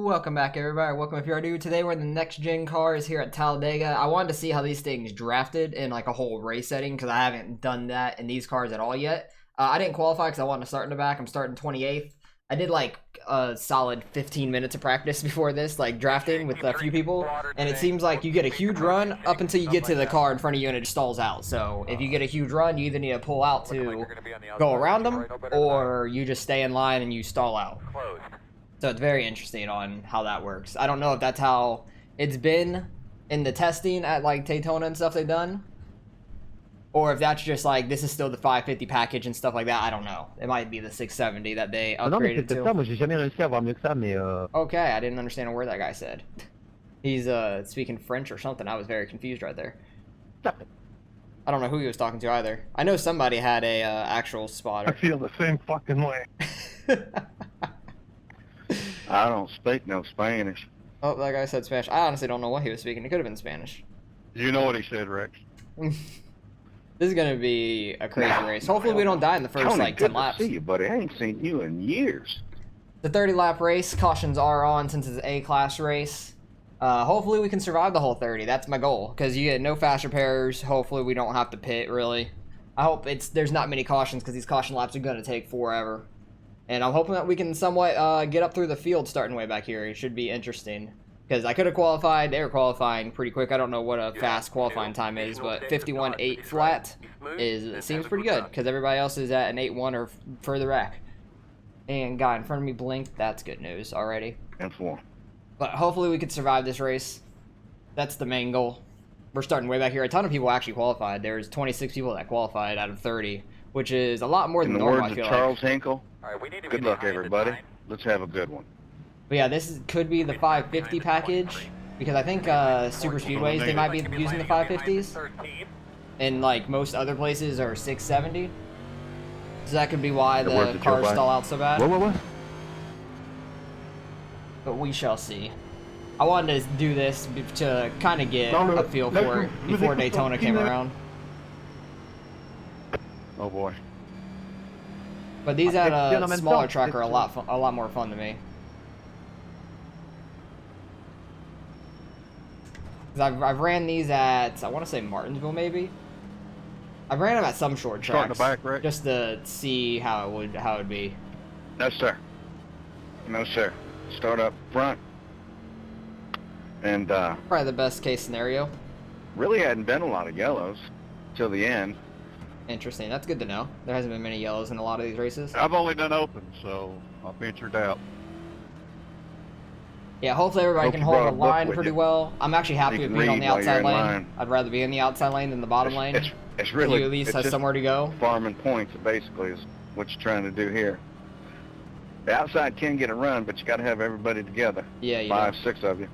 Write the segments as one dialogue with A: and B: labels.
A: Welcome back, everybody. Welcome if you're new. Today we're in the Next Gen cars here at Talladega. I wanted to see how these things drafted in like a whole race setting because I haven't done that in these cars at all yet. I didn't qualify because I wanted to start in the back. I'm starting 28th. I did like a solid 15 minutes of practice before this, like drafting with a few people, and it seems like you get a huge run up until you get to the car in front of you and it just stalls out. So if you get a huge run, you either need to pull out to go around them, or you just stay in line and you stall out. So it's very interesting on how that works. I don't know if that's how it's been in the testing at like Daytona and stuff they've done, or if that's just like this is still the 550 package and stuff like that. I don't know. It might be the 670 that they upgraded to. Okay, I didn't understand a word that guy said. He's speaking French or something. I was very confused right there. I don't know who he was talking to either. I know somebody had a actual spotter.
B: I feel the same fucking way. I don't speak no Spanish.
A: Oh, that guy said Spanish. I honestly don't know what he was speaking. It could have been Spanish.
B: You know what he said, Rex.
A: This is going to be a crazy race. Hopefully we don't die in the first, like, 10 laps.
B: Good to see you, buddy. I ain't seen you in years.
A: The 30-lap race. Cautions are on since it's an A-class race. Hopefully we can survive the whole 30. That's my goal, because you get no fast repairs. Hopefully we don't have to pit, really. I hope there's not many cautions, because these caution laps are going to take forever. And I'm hoping that we can somewhat get up through the field starting way back here. It should be interesting. Because I could have qualified. They were qualifying pretty quick. I don't know what a fast qualifying time is, but 51.8 flat seems pretty good. Because everybody else is at an 8.1 or further back. And guy in front of me blinked. That's good news already.
B: And 4.
A: But hopefully we could survive this race. That's the main goal. We're starting way back here. A ton of people actually qualified. There's 26 people that qualified out of 30. Which is a lot more than normal, I feel like.
B: In the words of Charles Hinkle, good luck, everybody. Let's have a good one.
A: But yeah, could be the 550 package, because I think super speedways, they might be using the 550s, and like most other places are 670. So that could be why the cars stall out so bad.
B: What?
A: But we shall see. I wanted to do this to kind of get a feel for it before Daytona came around.
B: Oh boy.
A: But these at a smaller track are a lot more fun to me. Cause I've ran these at, I want to say Martinsville maybe. I've ran them at some short tracks, just to see how it would be.
B: No sir. No sir. Start up front. And
A: probably the best case scenario.
B: Really hadn't been a lot of yellows till the end.
A: Interesting. That's good to know. There hasn't been many yellows in a lot of these races.
B: I've only done open, so I'll ventured out.
A: Yeah, hopefully everybody can hold the line pretty well. I'm actually happy with being on the outside lane. I'd rather be in the outside lane than the bottom lane.
B: It's really,
A: you at least have somewhere to go.
B: Farming points, basically, is what you're trying to do here. The outside can get a run, but you got to have everybody together.
A: Yeah, you
B: 5, 6 of you.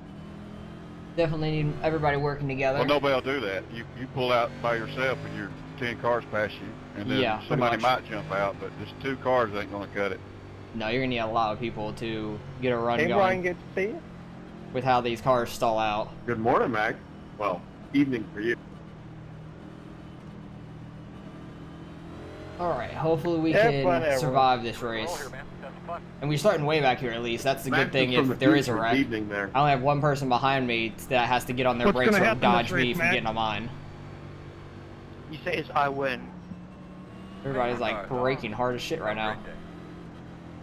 A: Definitely need everybody working together.
B: Well, nobody will do that. You pull out by yourself and you're 10 cars past you, and then somebody might jump out, but just 2 cars ain't going to cut it.
A: No, you're going to need a lot of people to get a run going.
C: Brian, get to see you.
A: With how these cars stall out.
B: Good morning, Mac. Well, evening for you.
A: Alright, hopefully we can survive this race. And we're starting way back here at least. That's the good thing if there is a wreck. I only have one person behind me that has to get on their brakes or dodge me from getting on mine.
C: You say it's I win.
A: Everybody's like braking hard as shit right now.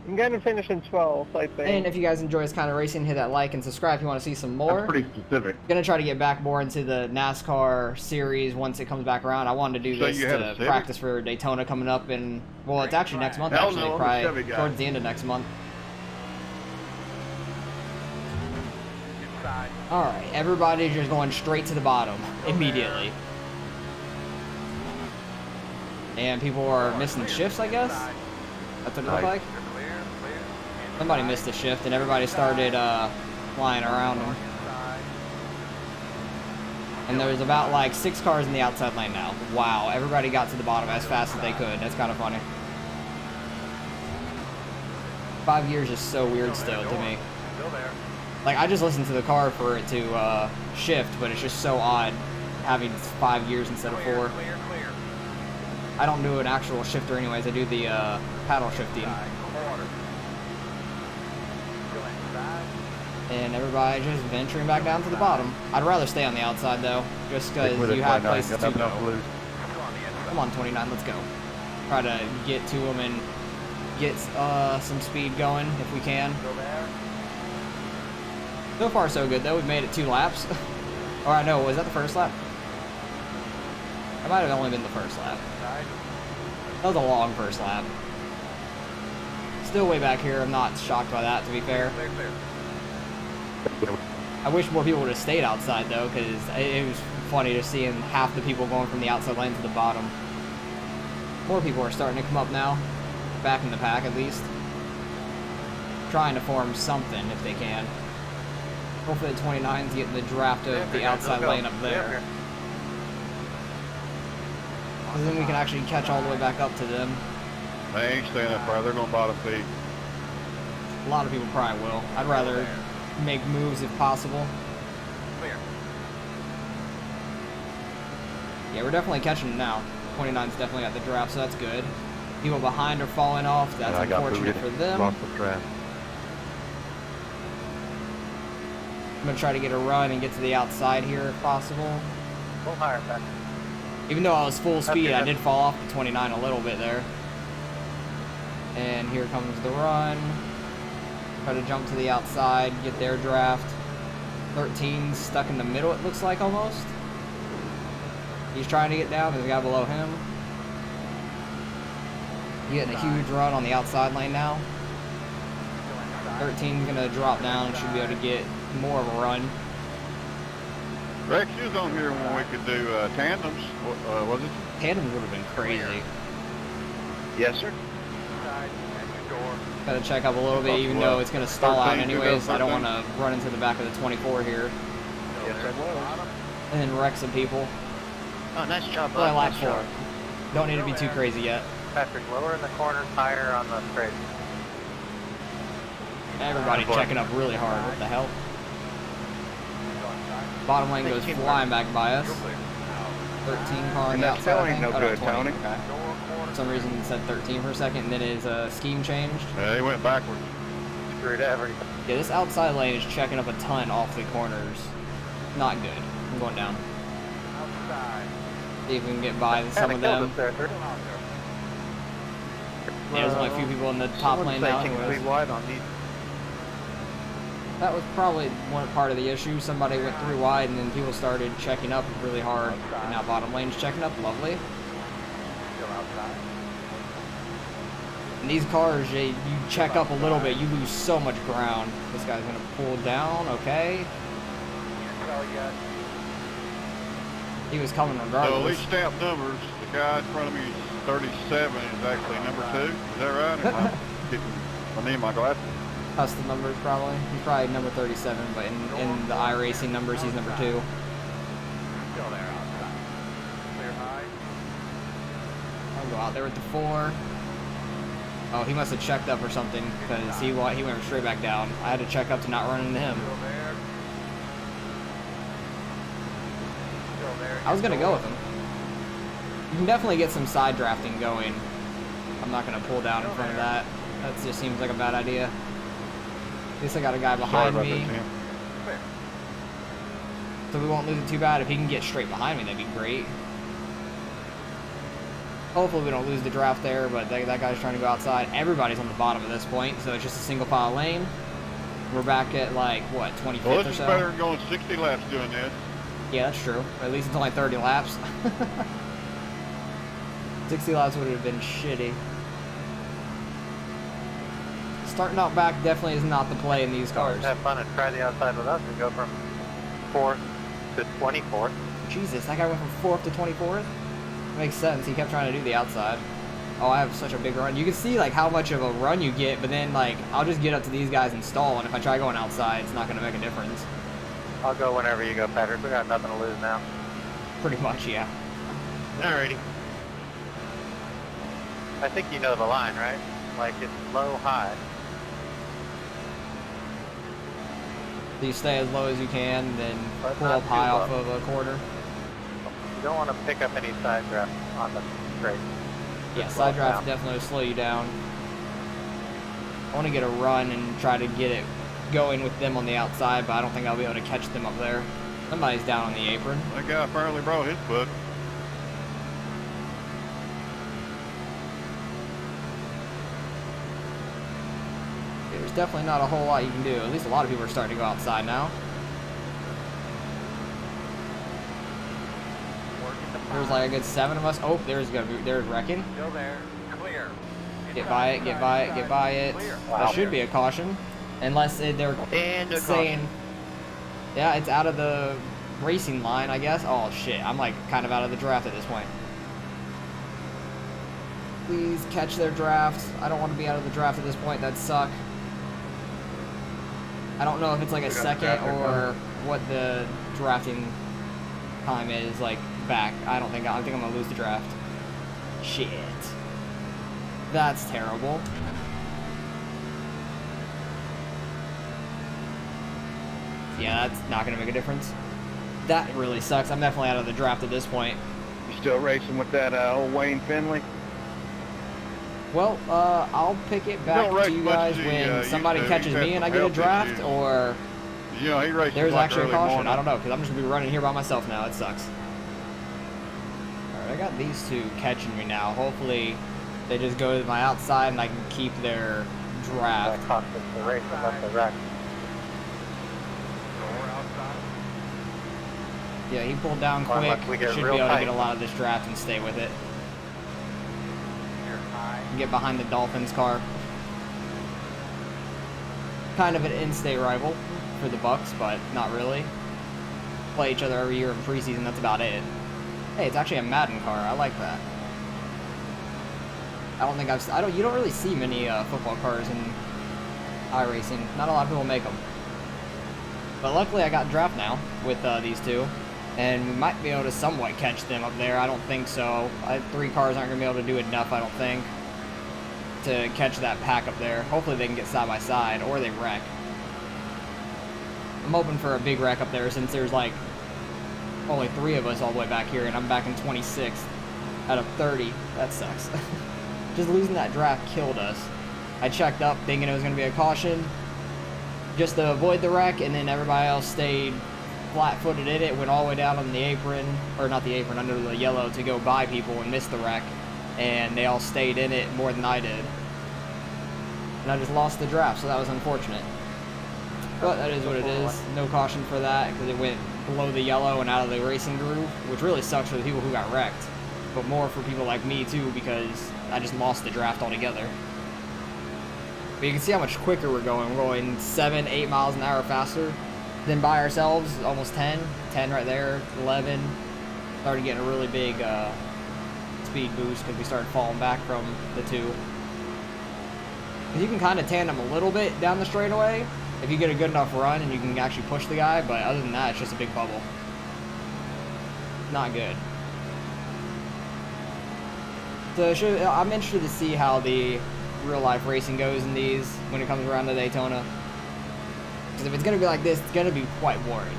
C: I'm gonna finish in 12th, I think.
A: And if you guys enjoy this kind of racing, hit that like and subscribe if you want to see some more.
B: That's pretty specific.
A: Gonna try to get back more into the NASCAR series once it comes back around. I wanted to do this to practice for Daytona coming up, and well, it's actually next month. Actually, probably towards the end of next month. All right, everybody's just going straight to the bottom immediately. And people are missing shifts, I guess. That's what it looked like. Somebody missed a shift, and everybody started flying around them. And there's about like 6 cars in the outside lane now. Wow, everybody got to the bottom as fast as they could. That's kind of funny. 5 years is so weird still to me. Like, I just listened to the car for it to shift, but it's just so odd having 5 years instead of 4. I don't do an actual shifter anyways. I do the paddle shifting. And everybody just venturing back down to the bottom. I'd rather stay on the outside though, just because you have places to go. Come on, 29, let's go. Try to get to them and get some speed going if we can. So far so good though, we've made it 2 laps. Or I know, was that the first lap? That might have only been the first lap. That was a long first lap. Still way back here, I'm not shocked by that to be fair. I wish more people would have stayed outside though, because it was funny just seeing half the people going from the outside lane to the bottom. More people are starting to come up now, back in the pack at least. Trying to form something if they can. Hopefully the 29's getting the draft of the outside lane up there. Because then we can actually catch all the way back up to them.
B: They ain't staying up there, they're going to bottom feed.
A: A lot of people probably will. I'd rather make moves if possible. Yeah, we're definitely catching them now. 29's definitely got the draft, so that's good. People behind are falling off. That's unfortunate for them.
D: Lost the draft.
A: I'm going to try to get a run and get to the outside here if possible.
C: A little higher back.
A: Even though I was full speed, I did fall off the 29 a little bit there. And here comes the run. Try to jump to the outside, get their draft. 13's stuck in the middle, it looks like, almost. He's trying to get down, there's a guy below him. Getting a huge run on the outside lane now. 13's gonna drop down, should be able to get more of a run.
B: Rex, you was on here when we could do tandems, was it?
A: Tandems would have been crazy.
D: Yes, sir.
A: Gotta check up a little bit, even though it's gonna stall out anyways. I don't want to run into the back of the 24 here.
D: Yes, I was.
A: And then wreck some people.
D: Oh, nice job,
A: Well,
D: bud.
A: lap
D: Nice
A: 4.
D: job.
A: Don't need to be too crazy yet.
C: Patrick, lower in the corners, higher on the straight.
A: Everybody checking up really hard. What the hell? Bottom lane goes flying back by us. 13 car on
D: And
A: the
D: that
A: outside.
D: tail
A: I
D: ain't
A: think.
D: no
A: Oh, no,
D: good,
A: 20.
D: Tony.
A: Okay. For some reason it said 13 for a second, and then his scheme changed.
B: Yeah, he went backwards.
C: Screwed everything.
A: Yeah, this outside lane is checking up a ton off the corners. Not good. I'm going down. See if we can get by some of them. Yeah, there's only a few people in the top lane now.
D: Pretty wide on these.
A: That was probably one part of the issue. Somebody went through wide, and then people started checking up really hard. And now bottom lane's checking up. Lovely. And these cars, you check up a little bit, you lose so much ground. This guy's gonna pull down. Okay. He was coming
B: So
A: regardless.
B: these stamp numbers, the guy in front of me is 37 is actually number 2. Is that right? Am I getting, I need my glasses.
A: Custom numbers probably. He's probably number 37, but in the iRacing numbers, he's number 2. I'll go out there with the 4. Oh, he must have checked up or something, because he went straight back down. I had to check up to not run into him. I was gonna go with him. You can definitely get some side drafting going. I'm not gonna pull down in front of that. That just seems like a bad idea. At least I got a guy behind me, so we won't lose it too bad. If he can get straight behind me, that'd be great. Hopefully we don't lose the draft there, but that guy's trying to go outside. Everybody's on the bottom at this point, so it's just a single file lane. We're back at like, what, 25th
B: Well,
A: or
B: this is
A: so?
B: better than going 60 laps doing this.
A: Yeah, that's true. At least it's only 30 laps. 60 laps would have been shitty. Starting out back definitely is not the play in these cars.
C: Have fun and try the outside with us and go from 4th to 24th.
A: Jesus, that guy went from 4th to 24th? Makes sense. He kept trying to do the outside. Oh, I have such a big run. You can see like how much of a run you get, but then like I'll just get up to these guys and stall, and if I try going outside, it's not going to make a difference.
C: I'll go whenever you go, Patrick. We got nothing to lose now.
A: Pretty much, yeah.
C: Alrighty. I think you know the line, right? Like it's low, high.
A: So you stay as low as you can, then
C: But
A: pull
C: not
A: up high
C: too
A: off
C: low.
A: of a quarter.
C: You don't want to pick up any side draft on the straight.
A: Yeah,
C: Just
A: side
C: slow
A: draft
C: down.
A: definitely will slow you down. I want to get a run and try to get it going with them on the outside, but I don't think I'll be able to catch them up there. Somebody's down on the apron.
B: That guy apparently brought his book.
A: There's definitely not a whole lot you can do. At least a lot of people are starting to go outside now. There's like a good 7 of us. Oh, there's wrecking.
E: Still there. Clear.
A: Get by it, get by it, get by it. That should be a caution. Unless they're saying... Yeah, it's out of the racing line, I guess. Oh, shit. I'm like kind of out of the draft at this point. Please catch their draft. I don't want to be out of the draft at this point. That'd suck. I don't know if it's like a second or what the drafting time is like back. I think I'm gonna lose the draft. Shit. That's terrible. Yeah, that's not gonna make a difference. That really sucks. I'm definitely out of the draft at this point.
D: You still racing with that old Wayne Finley?
A: Well, I'll pick it back to you guys when somebody catches me and I get a draft, or
B: you know, he races
A: there's
B: like
A: actually a
B: early
A: caution.
B: morning.
A: I don't know, because I'm just gonna be running here by myself now. It sucks. Alright, I got these two catching me now. Hopefully, they just go to my outside and I can keep their draft.
C: That cost us the race unless they wreck.
A: Yeah, he pulled down
C: Well,
A: quick.
C: unless we get
A: Should be
C: real
A: able to
C: tight.
A: get a lot of this draft and stay with it.
E: Clear high.
A: Get behind the Dolphins car. Kind of an in-state rival for the Bucks, but not really. Play each other every year in preseason, that's about it. Hey, it's actually a Madden car. I like that. You don't really see many football cars in iRacing. Not a lot of people make them. But luckily I got draft now with these two. And we might be able to somewhat catch them up there. I don't think so. 3 cars aren't going to be able to do enough, I don't think, to catch that pack up there. Hopefully they can get side by side, or they wreck. I'm hoping for a big wreck up there since there's like only 3 of us all the way back here, and I'm back in 26th out of 30. That sucks. Just losing that draft killed us. I checked up thinking it was going to be a caution just to avoid the wreck, and then everybody else stayed flat-footed in it, went all the way down on the apron, or not the apron, under the yellow to go by people and missed the wreck, and they all stayed in it more than I did. And I just lost the draft, so that was unfortunate. But that is what it is. No caution for that, because it went below the yellow and out of the racing groove, which really sucks for the people who got wrecked. But more for people like me, too, because I just lost the draft altogether. But you can see how much quicker we're going. We're going 7, 8 miles an hour faster than by ourselves. Almost 10. 10 right there. 11. Started getting a really big speed boost because we started falling back from the 2. Because you can kind of tandem a little bit down the straightaway if you get a good enough run and you can actually push the guy. But other than that, it's just a big bubble. Not good. So I'm interested to see how the real life racing goes in these when it comes around to Daytona, because if it's gonna be like this, it's gonna be quite boring.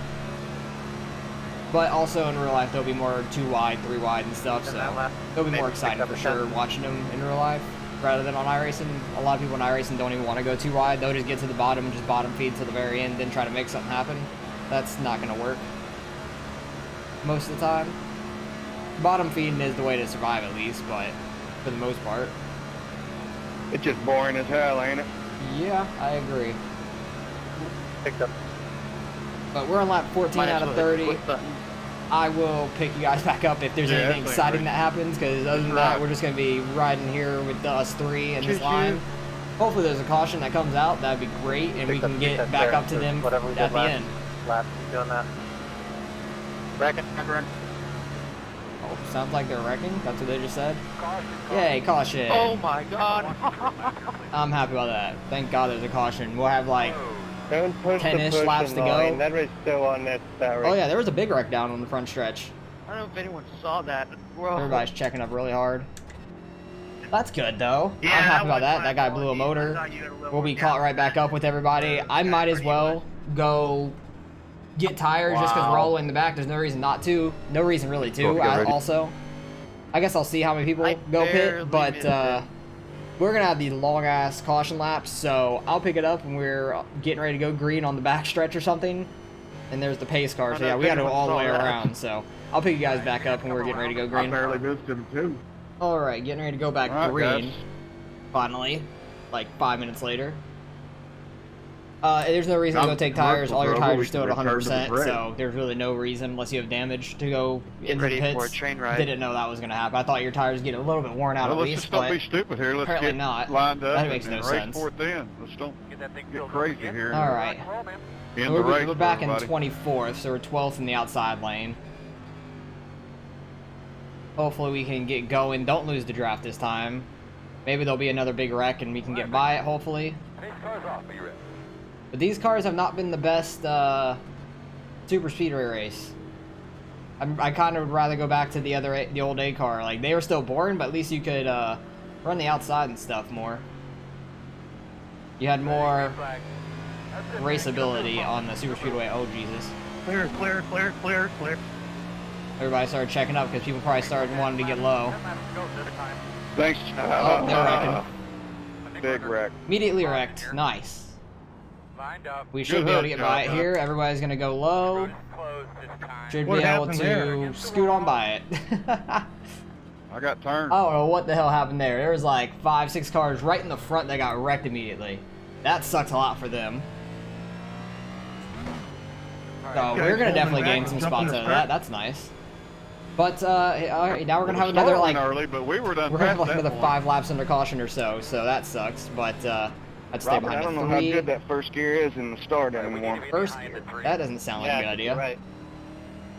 A: But also in real life there'll be more 2 wide, 3 wide and stuff, so it'll be more exciting for sure watching them in real life rather than on iRacing. A lot of people in iRacing don't even want to go 2 wide. They'll just get to the bottom, just bottom feed to the very end, then try to make something happen. That's not gonna work most of the time. Bottom feeding is the way to survive, at least, but for the most part.
D: It's just boring as hell, ain't it?
A: Yeah, I agree.
C: Picked up.
A: But we're on lap 14 out of 30. I will pick you guys back up if there's anything exciting that happens, because other than that, we're just going to be riding here with us 3 in this line. Hopefully there's a caution that comes out. That'd be great, and we can get back up to them at the end.
C: Lap, doing that. Wrecking.
A: Oh, sounds like they're wrecking. That's what they just said. Yay, caution.
D: Oh my god.
A: I'm happy about that. Thank God there's a caution. We'll have like
D: Don't push
A: 10-ish
D: the
A: laps to go.
D: line. That was still unnecessary.
A: Oh yeah, there was a big wreck down on the front stretch.
D: I don't know if anyone saw that. Whoa.
A: Everybody's checking up really hard. That's good though.
D: Yeah,
A: I'm happy about
D: was
A: that.
D: my
A: That guy blew a
D: apologies. I
A: motor.
D: thought you had a little
A: We'll be
D: more
A: caught
D: down
A: right back up with everybody. I might as well go get tires just because we're all the way in the back. There's no reason not to. No reason really to. Also, I guess I'll see how many people go pit, but we're gonna have the long ass caution laps, so I'll pick it up when we're getting ready to go green on the back stretch or something. And there's the pace car, so yeah, we gotta go all the way around. So I'll pick you guys back up when we're getting ready to go green.
B: I barely missed him too.
A: All right, getting ready to go back green.
B: Guys.
A: Finally, like 5 minutes later. There's no reason to go take tires. All your tires are still at 100%, so there's really no reason unless you have damage to go into the pits.
C: For a train ride.
A: Didn't know that was going to happen. I thought your tires get a little bit worn out
B: Well,
A: at
B: let's
A: least,
B: just don't
A: but
B: be stupid here. Let's
A: apparently
B: get
A: not.
B: lined up
A: That makes
B: and
A: no
B: race
A: sense.
B: for it then. Let's don't get crazy here.
A: All right.
B: In the race,
A: We're back in
B: everybody.
A: 24th, so we're 12th in the outside lane. Hopefully we can get going. Don't lose the draft this time. Maybe there'll be another big wreck and we can get by it, hopefully. But these cars have not been the best super speedway race. I kind of would rather go back to the old A car. Like, they were still boring, but at least you could run the outside and stuff more. You had more raceability on the super speedway. Oh Jesus!
D: Clear, clear, clear, clear, clear.
A: Everybody started checking up because people probably started wanting to get low.
B: Thanks.
A: Oh, they're wrecking.
B: Big wreck.
A: Immediately wrecked. Nice. We should be able to get by it here. Everybody's gonna go low. Should be able to scoot on by it.
B: I got turned.
A: I don't know what the hell happened there. There was like 5-6 cars right in the front that got wrecked immediately. That sucks a lot for them. So we're gonna definitely gain some spots out of that. That's nice. But all right, now we're gonna have another like
B: early, but we were done.
A: we're gonna have like
B: past that
A: another
B: point.
A: 5 laps under caution or so. So that sucks. But I'd stay
F: Robert,
A: behind
F: I don't
A: the
F: know how
A: 3.
F: good that first gear is in the start anymore.
A: First gear. That doesn't sound like a good idea.
D: Right.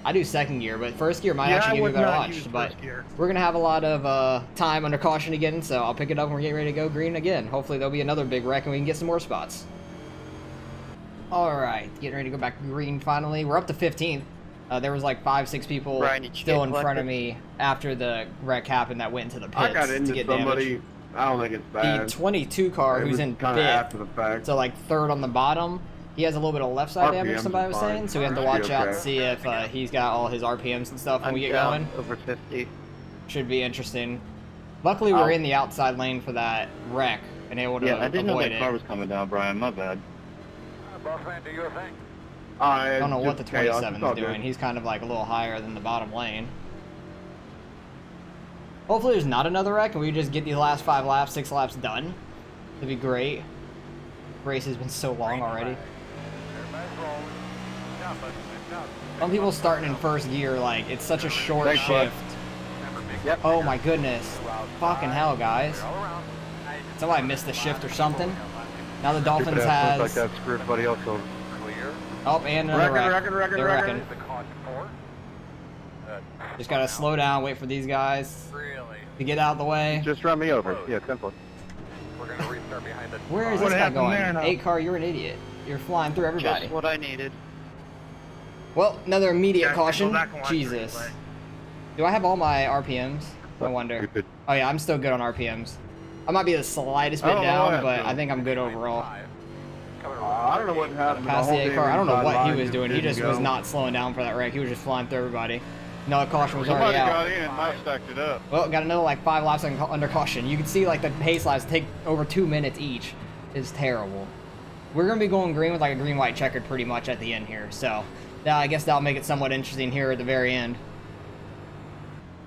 A: I do second gear, but first gear might
D: Yeah,
A: actually
D: I
A: give you a
D: would
A: better
D: not
A: launch.
D: use
A: But
D: first gear.
A: we're gonna have a lot of time under caution again, so I'll pick it up when we're getting ready to go green again. Hopefully there'll be another big wreck and we can get some more spots. Alright, getting ready to go back green finally. We're up to 15th. There was like 5-6 people
C: Brian, did you
A: still
C: get
A: in front of
C: collected?
A: me after the wreck happened that went into the pits
B: I got
A: to
B: into
A: get
B: somebody.
A: damage.
B: I don't think it's bad.
A: The 22 car
B: It
A: who's
B: was
A: in
B: kinda
A: 5th,
B: after the fact.
A: so like 3rd on the bottom, he has a little bit of left side damage,
B: RPMs
A: somebody
B: is
A: was
B: fine.
A: saying, so we have to
B: Should
A: watch
B: be
A: out and
B: okay.
A: see if he's got all his RPMs and stuff when we get
C: down
A: going.
C: over 50.
A: Should be interesting. Luckily, we're in the outside lane for that wreck and able to
F: Yeah, I didn't know
A: avoid
F: that car
A: it.
F: was coming down, Brian. My bad.
E: Bossman, do your thing.
A: I don't know what the
B: just chaos.
A: 27
B: It's all
A: is doing.
B: good.
A: He's kind of like a little higher than the bottom lane. Hopefully there's not another wreck and we just get these last 5 laps, 6 laps done. That'd be great. Race has been so long already.
E: Everybody's rolling. Jump it. Jump.
A: Some people starting in first gear, like, it's such a short
B: Thanks, bud.
A: shift.
E: Remember, big
B: Yep.
A: Oh my goodness. Fucking hell, guys.
E: all around.
A: Somebody missed the shift or something. Now the
B: Stupid
A: Dolphins
B: ass looks
A: has...
B: like that screw everybody else over.
E: Clear.
A: Oh, and another wreck. They're wrecking.
E: The caution for.
A: Just gotta slow down, wait for these guys
E: Really?
A: to get out of the way.
B: Just run me over. Yeah, simple.
E: We're gonna restart behind the.
A: Where is
D: What
A: this guy
D: happened
A: going?
D: there now?
A: 8 car, you're an idiot. You're flying through everybody.
C: Just what I needed.
A: Well, another immediate
D: Yeah, I can go
A: caution.
D: back and watch
A: Jesus.
D: the replay.
A: Do I have all my RPMs? I wonder.
B: Stupid.
A: Oh yeah, I'm still good on RPMs. I might be the slightest bit
B: Oh,
A: down,
B: yeah,
A: but
B: so-
A: I think I'm good overall.
B: I don't know what happened.
A: Past the 8 car, I don't know what he was doing. He
B: didn't
A: just was
B: go.
A: not slowing down for that wreck. He was just flying through everybody. No, caution was
B: Somebody
A: already
B: got
A: out.
B: in. I stacked it up.
A: Well, got another like 5 laps under caution. You can see like the pace laps take over 2 minutes each. It's terrible. We're gonna be going green with like a green-white checkered pretty much at the end here. So, I guess that'll make it somewhat interesting here at the very end.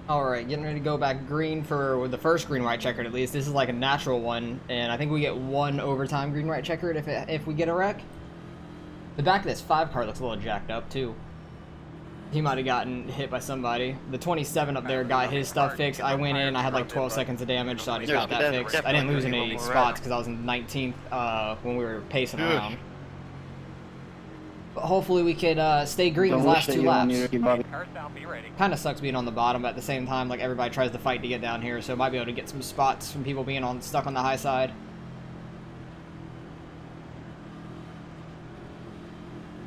A: All right, getting ready to go back green for the first green-white checkered at least. This is like a natural one, and I think we get 1 overtime green-white checkered if we get a wreck. The back of this 5 car looks a little jacked up too. He might have gotten hit by somebody. The 27 up there got his stuff fixed. I went in, I had like 12 seconds of damage, so I just got that fixed. I didn't lose any spots because I was in 19th when we were pacing around. But hopefully we could stay green these last 2 laps.
E: Cars down, be ready.
A: Kind of sucks being on the bottom, but at the same time, like everybody tries to fight to get down here, so might be able to get some spots from people being stuck on the high side.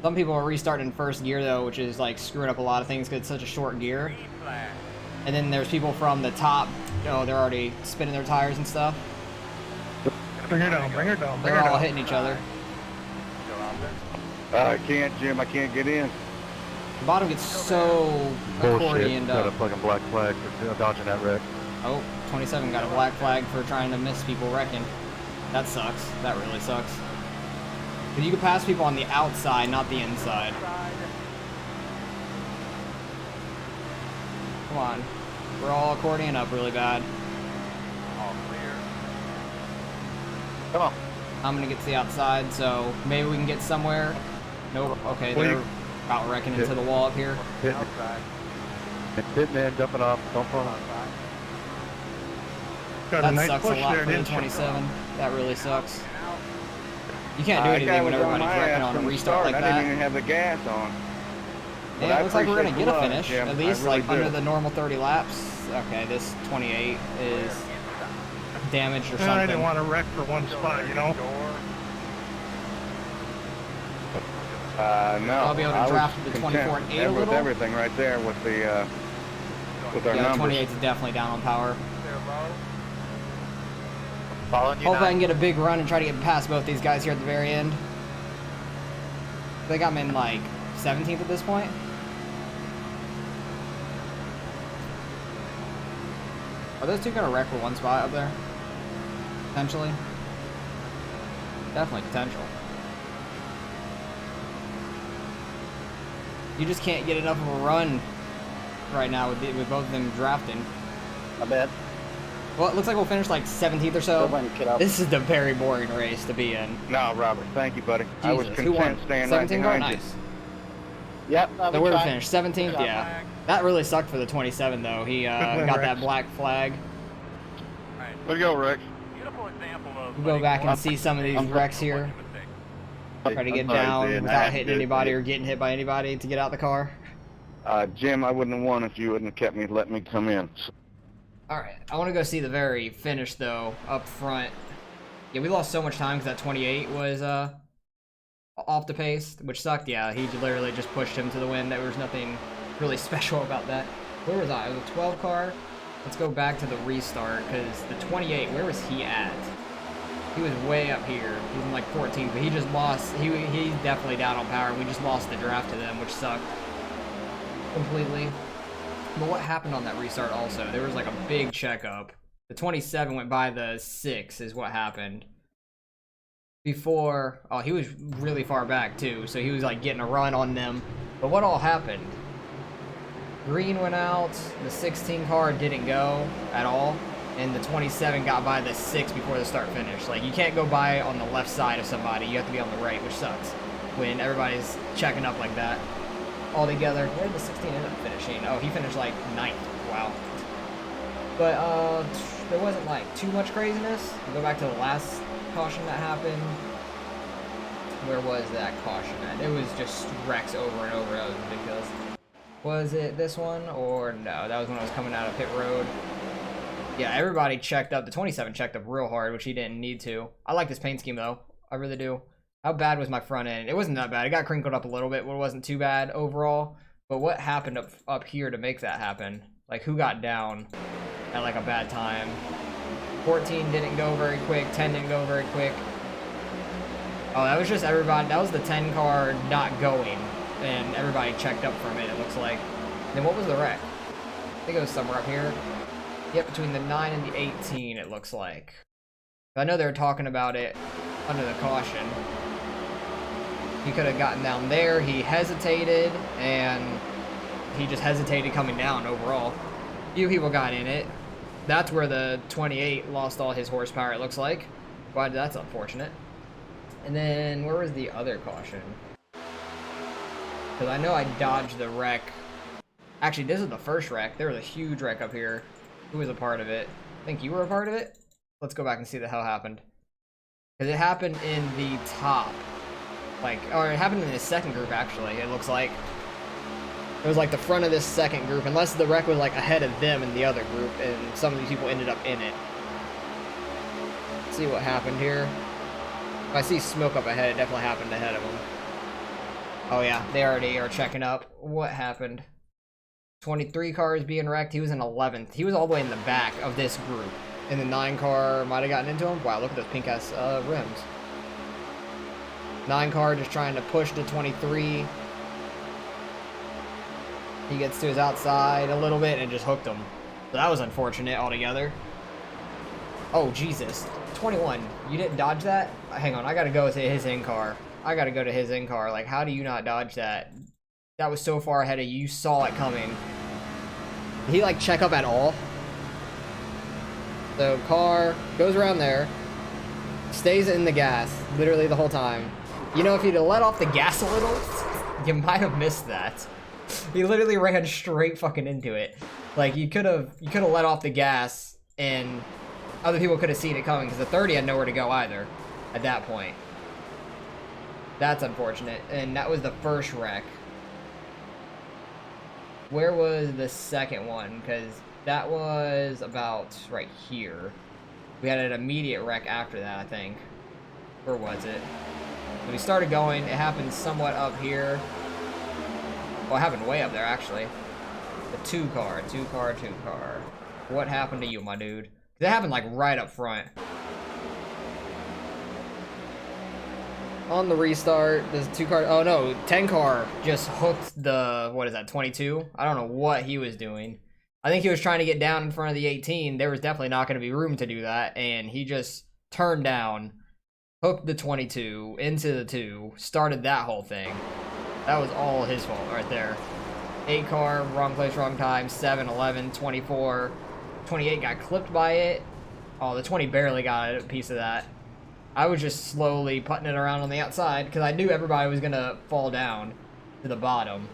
A: Some people are restarting in first gear though, which is like screwing up a lot of things because it's such a short gear.
E: Green flag.
A: And then there's people from the top, oh, they're already spinning their tires and stuff.
D: Bring her down, bring her down, bring
A: They're
D: her
A: all
D: down.
A: hitting each other.
E: Still out there.
B: I can't, Jim. I can't get in.
A: The bottom gets so accordioned
B: Got a
A: up.
B: fucking black flag for dodging that wreck.
A: Oh, 27 got a black flag for trying to miss people wrecking. That sucks. That really sucks. But you can pass people on the outside, not the inside. Come on. We're all accordioning up really bad.
E: All clear.
C: Come on.
A: I'm gonna get to the outside, so maybe we can get somewhere. Nope. Okay, they're about wrecking into the wall up here.
E: Outside.
D: Hitting man, jumping off, don't fall.
E: Outside.
D: Got a
A: That
D: nice
A: sucks
D: push
A: a lot
D: there,
A: for the
D: didn't you?
A: 27. That really sucks. You can't do anything
F: That
A: when
F: was on
A: everybody's
F: my
A: wrecking
F: ass
A: on a
F: from the
A: restart
F: start.
A: like
F: I didn't
A: that.
F: even have the gas on. But
A: Yeah,
F: I
A: it looks like we're gonna
F: appreciate
A: get a
F: the love,
A: finish,
F: Jim.
A: at
F: I
A: least
F: really
A: like under
F: do.
A: the normal 30 laps. Okay, this 28 is damaged or
D: And I didn't
A: something.
D: want to wreck for one spot, you know?
F: No.
A: I'll be able to
F: I was
A: draft the
F: content
A: 24 and 8 a
F: with
A: little.
F: everything right there with the with our
A: Yeah,
F: numbers.
A: 28 is definitely down on power.
E: They're low.
C: Following you.
A: Hopefully I can
C: 9.
A: get a big run and try to get past both these guys here at the very end. I think I'm in like 17th at this point. Are those two gonna wreck for one spot up there? Potentially. Definitely potential. You just can't get enough of a run right now with both of them drafting.
F: I bet.
A: Well, it looks like we'll finish like 17th or so. This is the very boring race to be in.
F: No, Robert, thank you, buddy. I was
A: Jesus, who won?
F: content staying right
A: 17 car?
F: behind you.
A: Nice.
F: Yep.
A: So where we finished? 17th? Yeah. That really sucked for the 27 though. He got that black flag.
B: Way to go, Rex.
E: Beautiful example of
A: We'll go back and see some of these wrecks here. Try to get down without hitting anybody or getting hit by anybody to get out the car.
F: Jim, I wouldn't have won if you wouldn't have kept me, let me come in.
A: Alright, I want to go see the very finish though, up front. Yeah, we lost so much time because that 28 was off the pace, which sucked. Yeah, he literally just pushed him to the wind. There was nothing really special about that. Where was I? It was a 12 car. Let's go back to the restart because the 28, where was he at? He was way up here. He was in like 14th, but he just lost. He's definitely down on power. We just lost the draft to them, which sucked completely. But what happened on that restart also? There was like a big checkup. The 27 went by the 6 is what happened. Before, oh, he was really far back too, so he was like getting a run on them. But what all happened? Green went out, the 16 car didn't go at all, and the 27 got by the 6 before the start finish. Like, you can't go by on the left side of somebody, you have to be on the right, which sucks when everybody's checking up like that all together. Where did the 16 end up finishing? Oh, he finished like 9th. Wow. But there wasn't like too much craziness. Go back to the last caution that happened. Where was that caution at? It was just wrecks over and over. That was ridiculous. Was it this one or no? That was when I was coming out of pit road. Yeah, everybody checked up. The 27 checked up real hard, which he didn't need to. I like this paint scheme though. I really do. How bad was my front end? It wasn't that bad. It got crinkled up a little bit, but it wasn't too bad overall. But what happened up here to make that happen? Like, who got down at like a bad time? 14 didn't go very quick. 10 didn't go very quick. Oh, that was just everybody. That was the 10 car not going, and everybody checked up for a minute, it looks like. Then what was the wreck? I think it was somewhere up here. Yep, between the 9 and the 18, it looks like. I know they were talking about it under the caution. He could have gotten down there. He hesitated, and he just hesitated coming down overall. Few people got in it. That's where the 28 lost all his horsepower, it looks like. But that's unfortunate. And then, where was the other caution? Because I know I dodged the wreck. Actually, this is the first wreck. There was a huge wreck up here. Who was a part of it? I think you were a part of it? Let's go back and see what the hell happened. Because it happened in the top. Like, or it happened in the second group, actually, it looks like. It was like the front of this second group, unless the wreck was like ahead of them in the other group, and some of these people ended up in it. Let's see what happened here. If I see smoke up ahead, it definitely happened ahead of them. Oh yeah, they already are checking up. What happened? 23 cars being wrecked. He was in 11th. He was all the way in the back of this group. And the 9 car might have gotten into him. Wow, look at those pink ass rims. 9 car just trying to push the 23. He gets to his outside a little bit and just hooked him. So that was unfortunate altogether. Oh, Jesus. 21. You didn't dodge that? Hang on, I gotta go to his in-car. I gotta go to his in-car. Like, how do you not dodge that? That was so far ahead of you. You saw it coming. Did he, like, check up at all? So, car goes around there. Stays in the gas, literally the whole time. You know, if he'd have let off the gas a little, you might have missed that. He literally ran straight fucking into it. Like, you could have let off the gas, and other people could have seen it coming, because the 30 had nowhere to go either at that point. That's unfortunate. And that was the first wreck. Where was the second one? Because that was about right here. We had an immediate wreck after that, I think. Where was it? When we started going, it happened somewhat up here. Well, it happened way up there, actually. The two car. What happened to you, my dude? That happened, like, right up front. On the restart, there's 2 car. Oh, no, 10 car just hooked the, what is that, 22? I don't know what he was doing. I think he was trying to get down in front of the 18. There was definitely not going to be room to do that, and he just turned down, hooked the 22 into the 2, started that whole thing. That was all his fault right there. 8 car, wrong place, wrong time. 7, 11, 24. 28 got clipped by it. Oh, the 20 barely got a piece of that. I was just slowly putting it around on the outside because I knew everybody was going to fall down to the bottom.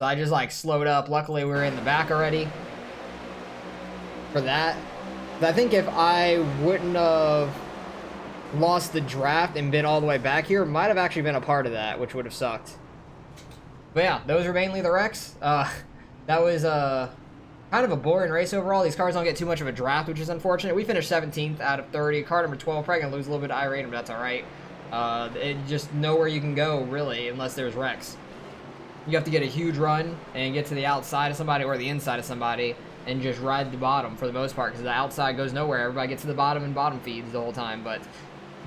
A: So I just, like, slowed up. Luckily, we were in the back already for that. But I think if I wouldn't have lost the draft and been all the way back here, might have actually been a part of that, which would have sucked. But yeah, those were mainly the wrecks. That was kind of a boring race overall. These cars don't get too much of a draft, which is unfortunate. We finished 17th out of 30. Car number 12, probably gonna lose a little bit of iRating, but that's all right. It just nowhere you can go, really, unless there's wrecks. You have to get a huge run and get to the outside of somebody or the inside of somebody and just ride the bottom for the most part, because the outside goes nowhere. Everybody gets to the bottom and bottom feeds the whole time. But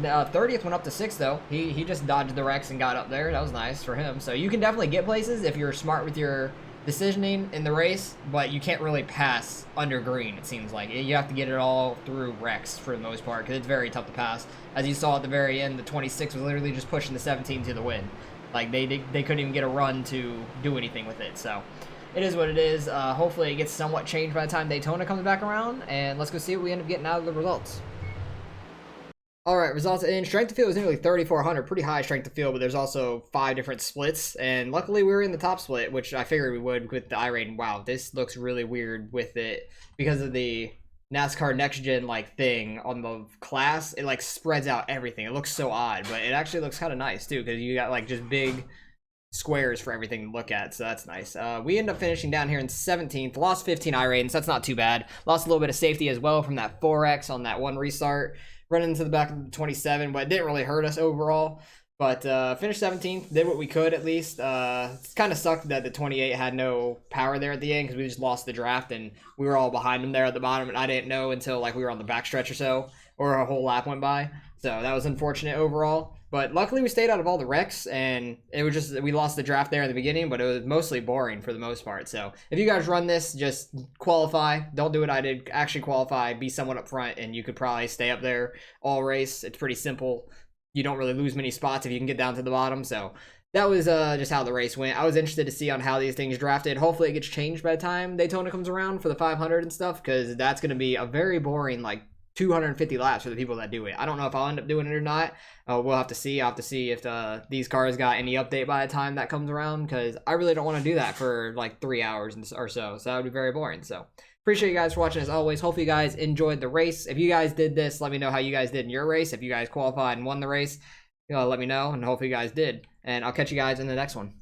A: 30th went up to 6th, though. He just dodged the wrecks and got up there. That was nice for him. So you can definitely get places if you're smart with your decisioning in the race, but you can't really pass under green, it seems like. You have to get it all through wrecks for the most part, because it's very tough to pass. As you saw at the very end, the 26 was literally just pushing the 17 to the win. Like, they couldn't even get a run to do anything with it. So it is what it is. Hopefully it gets somewhat changed by the time Daytona comes back around, and let's go see what we end up getting out of the results. Alright, results in. Strength of field was nearly 3,400. Pretty high strength of field, but there's also 5 different splits. And luckily we were in the top split, which I figured we would with the iRating. Wow, this looks really weird with it because of the NASCAR Next Gen like thing on the class. It like spreads out everything. It looks so odd, but it actually looks kind of nice too, because you got like just big squares for everything to look at, so that's nice. We end up finishing down here in 17th. Lost 15 iRatings, so that's not too bad. Lost a little bit of safety as well from that 4X on that one restart. Running into the back of the 27, but it didn't really hurt us overall. But finished 17th, did what we could at least. It kind of sucked that the 28 had no power there at the end because we just lost the draft and we were all behind him there at the bottom, and I didn't know until like we were on the backstretch or so, or a whole lap went by. So that was unfortunate overall. But luckily we stayed out of all the wrecks, and it was just, we lost the draft there in the beginning, but it was mostly boring for the most part. So if you guys run this, just qualify. Don't do what I did. Actually qualify, be someone up front, and you could probably stay up there all race. It's pretty simple. You don't really lose many spots if you can get down to the bottom. So that was just how the race went. I was interested to see on how these things drafted. Hopefully it gets changed by the time Daytona comes around for the 500 and stuff, because that's going to be a very boring, like, 250 laps for the people that do it. I don't know if I'll end up doing it or not. We'll have to see. I'll have to see if these cars got any update by the time that comes around, because I really don't want to do that for like 3 hours or so. So that would be very boring. So appreciate you guys for watching as always. Hopefully you guys enjoyed the race. If you guys did this, let me know how you guys did in your race. If you guys qualified and won the race, let me know, and hopefully you guys did. And I'll catch you guys in the next one.